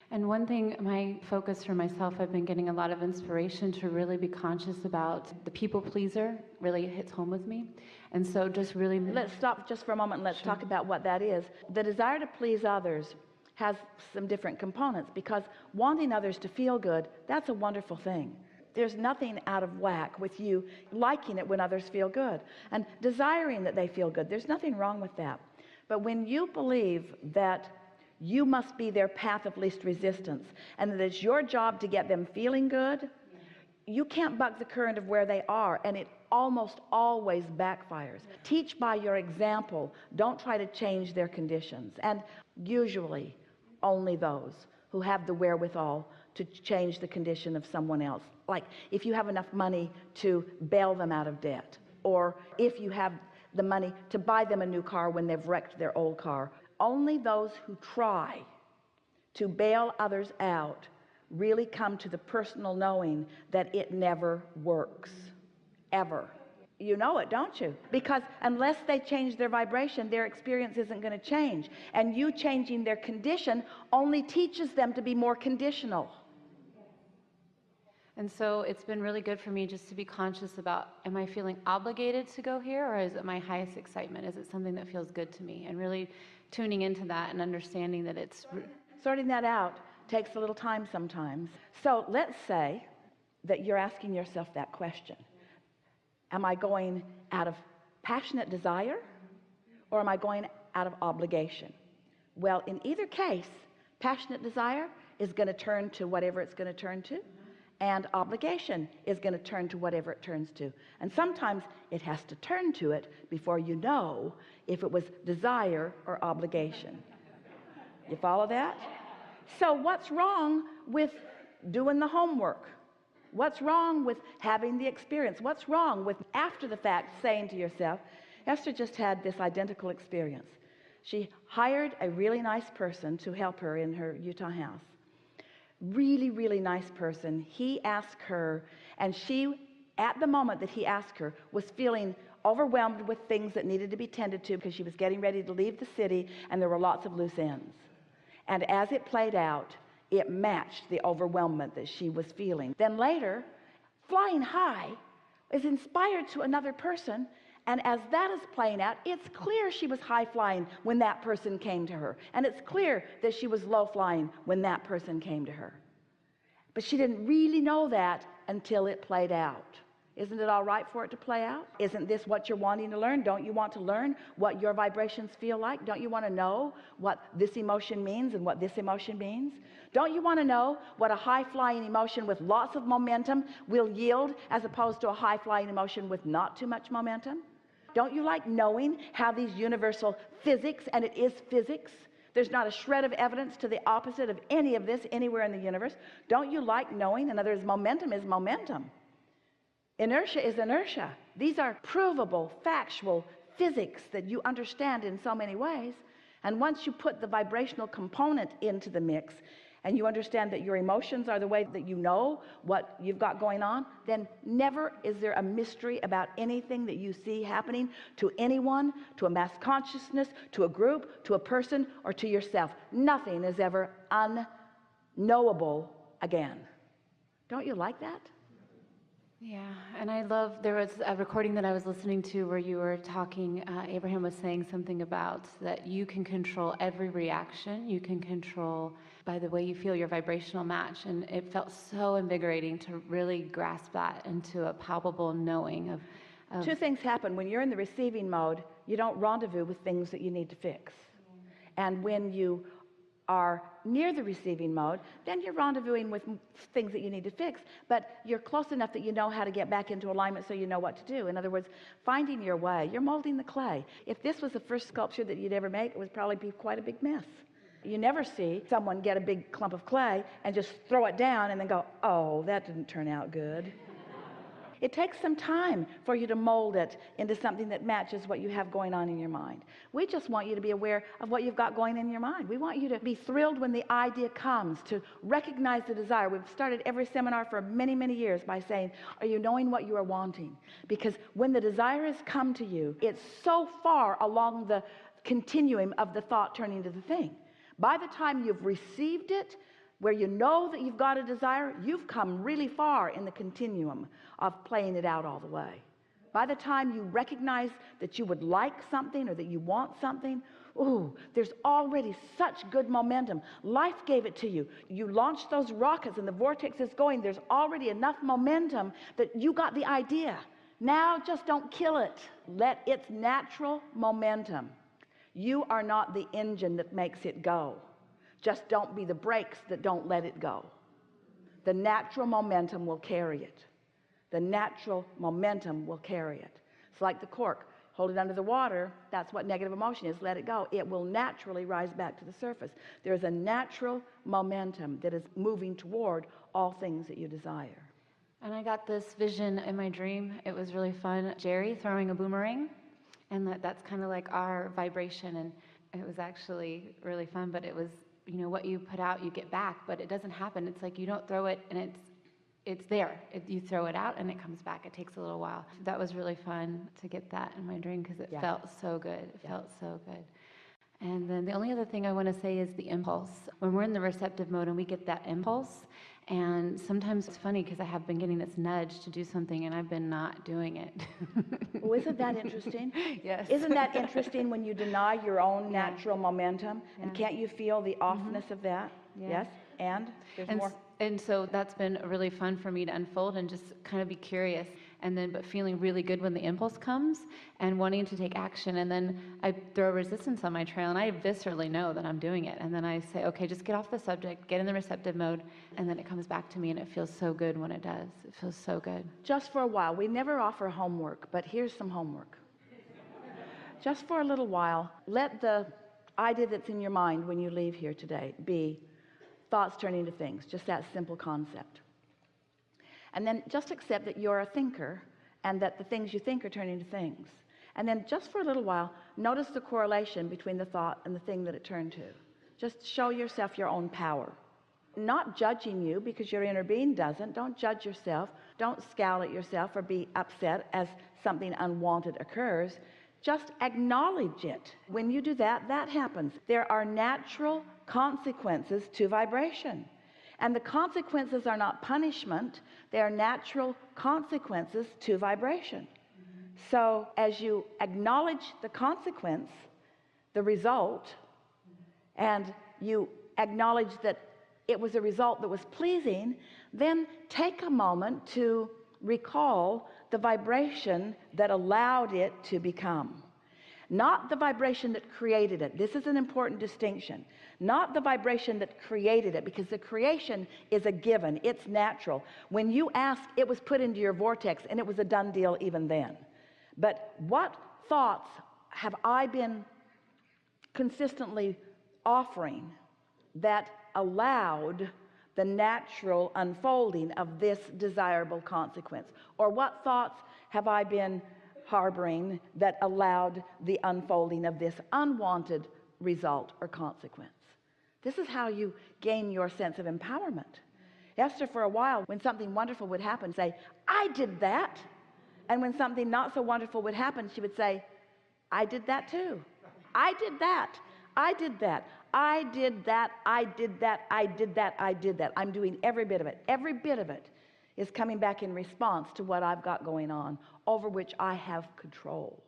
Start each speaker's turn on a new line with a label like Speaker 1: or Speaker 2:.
Speaker 1: And one thing, my focus for myself, I've been getting a lot of inspiration to really be conscious about the people pleaser. Really hits home with me. And so just really...
Speaker 2: Let's stop just for a moment and let's talk about what that is. The desire to please others has some different components, because wanting others to feel good, that's a wonderful thing. There's nothing out of whack with you liking it when others feel good and desiring that they feel good. There's nothing wrong with that. But when you believe that you must be their path of least resistance and that it's your job to get them feeling good, you can't buck the current of where they are, and it almost always backfires. Teach by your example. Don't try to change their conditions. And usually only those who have the wherewithal to change the condition of someone else. Like if you have enough money to bail them out of debt, or if you have the money to buy them a new car when they've wrecked their old car. Only those who try to bail others out really come to the personal knowing that it never works, ever. You know it, don't you? Because unless they change their vibration, their experience isn't going to change. And you changing their condition only teaches them to be more conditional.
Speaker 1: And so it's been really good for me just to be conscious about, am I feeling obligated to go here, or is it my highest excitement? Is it something that feels good to me? And really tuning into that and understanding that it's...
Speaker 2: Sorting that out takes a little time sometimes. So let's say that you're asking yourself that question. Am I going out of passionate desire, or am I going out of obligation? Well, in either case, passionate desire is going to turn to whatever it's going to turn to, and obligation is going to turn to whatever it turns to. And sometimes it has to turn to it before you know if it was desire or obligation. You follow that? So what's wrong with doing the homework? What's wrong with having the experience? What's wrong with after the fact saying to yourself, Esther just had this identical experience. She hired a really nice person to help her in her Utah house. Really, really nice person. He asked her, and she, at the moment that he asked her, was feeling overwhelmed with things that needed to be tended to because she was getting ready to leave the city and there were lots of loose ends. And as it played out, it matched the overwhelmment that she was feeling. Then later, flying high is inspired to another person, and as that is playing out, it's clear she was high flying when that person came to her, and it's clear that she was low flying when that person came to her. But she didn't really know that until it played out. Isn't it all right for it to play out? Isn't this what you're wanting to learn? Don't you want to learn what your vibrations feel like? Don't you want to know what this emotion means and what this emotion means? Don't you want to know what a high-flying emotion with lots of momentum will yield as opposed to a high-flying emotion with not too much momentum? Don't you like knowing how these universal physics, and it is physics, there's not a shred of evidence to the opposite of any of this anywhere in the universe? Don't you like knowing? In other words, momentum is momentum. Inertia is inertia. These are provable, factual physics that you understand in so many ways. And once you put the vibrational component into the mix and you understand that your emotions are the way that you know what you've got going on, then never is there a mystery about anything that you see happening to anyone, to a mass consciousness, to a group, to a person, or to yourself. Nothing is ever unknowable again. Don't you like that?
Speaker 1: Yeah, and I love, there was a recording that I was listening to where you were talking, Abraham was saying something about that you can control every reaction, you can control by the way you feel your vibrational match, and it felt so invigorating to really grasp that into a palpable knowing of
Speaker 2: Two things happen. When you're in the receiving mode, you don't rendezvous with things that you need to fix. And when you are near the receiving mode, then you're rendezvousing with things that you need to fix, but you're close enough that you know how to get back into alignment so you know what to do. In other words, finding your way. You're molding the clay. If this was the first sculpture that you'd ever make, it would probably be quite a big mess. You never see someone get a big clump of clay and just throw it down and then go, oh, that didn't turn out good. It takes some time for you to mold it into something that matches what you have going on in your mind. We just want you to be aware of what you've got going in your mind. We want you to be thrilled when the idea comes, to recognize the desire. We've started every seminar for many, many years by saying, are you knowing what you are wanting? Because when the desire has come to you, it's so far along the continuum of the thought turning to the thing. By the time you've received it, Where you know that you've got a desire, you've come really far in the continuum of playing it out all the way. By the time you recognize that you would like something or that you want something, ooh, there's already such good momentum. Life gave it to you. You launched those rockets and the vortex is going. There's already enough momentum that you got the idea. Now just don't kill it. Let its natural momentum. You are not the engine that makes it go. Just don't be the brakes that don't let it go. The natural momentum will carry it. The natural momentum will carry it. It's like the cork. Hold it under the water. That's what negative emotion is. Let it go. It will naturally rise back to the surface. There's a natural momentum that is moving toward all things that you desire.
Speaker 1: And I got this vision in my dream. It was really fun. Jerry throwing a boomerang, and that's kind of like our vibration. And it was actually really fun, but it was, you know, what you put out, you get back, but it doesn't happen. It's like you don't throw it and it's there. You throw it out and it comes back. It takes a little while. That was really fun to get that in my dream because it felt so good. It felt so good. And then the only other thing I want to say is the impulse. When we're in the receptive mode and we get that impulse, and sometimes it's funny because I have been getting this nudge to do something and I've been not doing it.
Speaker 2: Oh, isn't that interesting?
Speaker 1: Yes.
Speaker 2: Isn't that interesting when you deny your own natural momentum? And can't you feel the offness of that?
Speaker 1: Yeah.
Speaker 2: Yes? And there's more.
Speaker 1: And so that's been really fun for me to unfold and just kind of be curious, and then but feeling really good when the impulse comes and wanting to take action. And then I throw resistance on my trail and I viscerally know that I'm doing it. And then I say, okay, just get off the subject, get in the receptive mode, and then it comes back to me and it feels so good when it does. It feels so good.
Speaker 2: Just for a while. We never offer homework, but here's some homework. Just for a little while, let the idea that's in your mind when you leave here today be thoughts turning to things, just that simple concept. And then just accept that you're a thinker and that the things you think are turning to things. And then just for a little while, notice the correlation between the thought and the thing that it turned to. Just show yourself your own power. Not judging you because your inner being doesn't. Don't judge yourself. Don't scowl at yourself or be upset as something unwanted occurs. Just acknowledge it. When you do that, that happens. There are natural consequences to vibration. And the consequences are not punishment. They are natural consequences to vibration. So as you acknowledge the consequence, the result, and you acknowledge that it was a result that was pleasing, then take a moment to recall the vibration that allowed it to become. Not the vibration that created it. This is an important distinction. Not the vibration that created it, because the creation is a given. It's natural. When you ask, it was put into your vortex, and it was a done deal even then. But what thoughts have I been consistently offering that allowed the natural unfolding of this desirable consequence? Or what thoughts have I been harboring that allowed the unfolding of this unwanted result or consequence? This is how you gain your sense of empowerment. Esther, for a while, when something wonderful would happen, say, I did that. And when something not so wonderful would happen, she would say, I did that too. I did that. I did that. I did that. I did that. I did that. I did that. I'm doing every bit of it. Every bit of it is coming back in response to what I've got going on, over which I have control.